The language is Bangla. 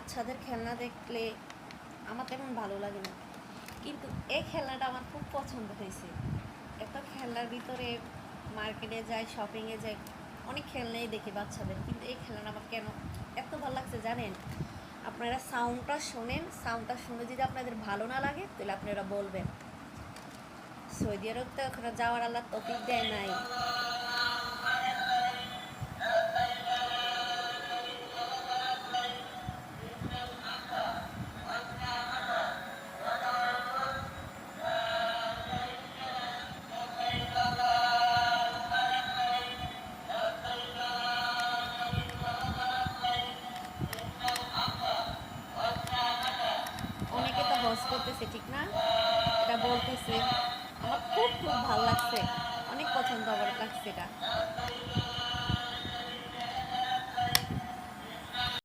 বাচ্চাদের খেলনা দেখলে আমার তেমন ভালো লাগে না, কিন্তু এই খেলনাটা আমার খুব পছন্দ হয়েছে। এত খেলনার ভিতরে মার্কেটে যাই, শপিংয়ে যাই, অনেক খেলনাই দেখি বাচ্চাদের, কিন্তু এই খেলনাটা আমার কেন এত ভালো লাগছে জানেন? আপনারা সাউন্ডটা শোনেন, সাউন্ডটা শুনে যদি আপনাদের ভালো না লাগে তাহলে আপনারা বলবেন। সৌদি আরব তো ওখানে যাওয়ার আল্লাহ তৌফিক দেয় নাই। অনেকে তো হজ করতেছে, ঠিক না? এটা বলতেছে, আমার খুব খুব ভালো লাগছে, অনেক পছন্দ আমার লাগছে এটা।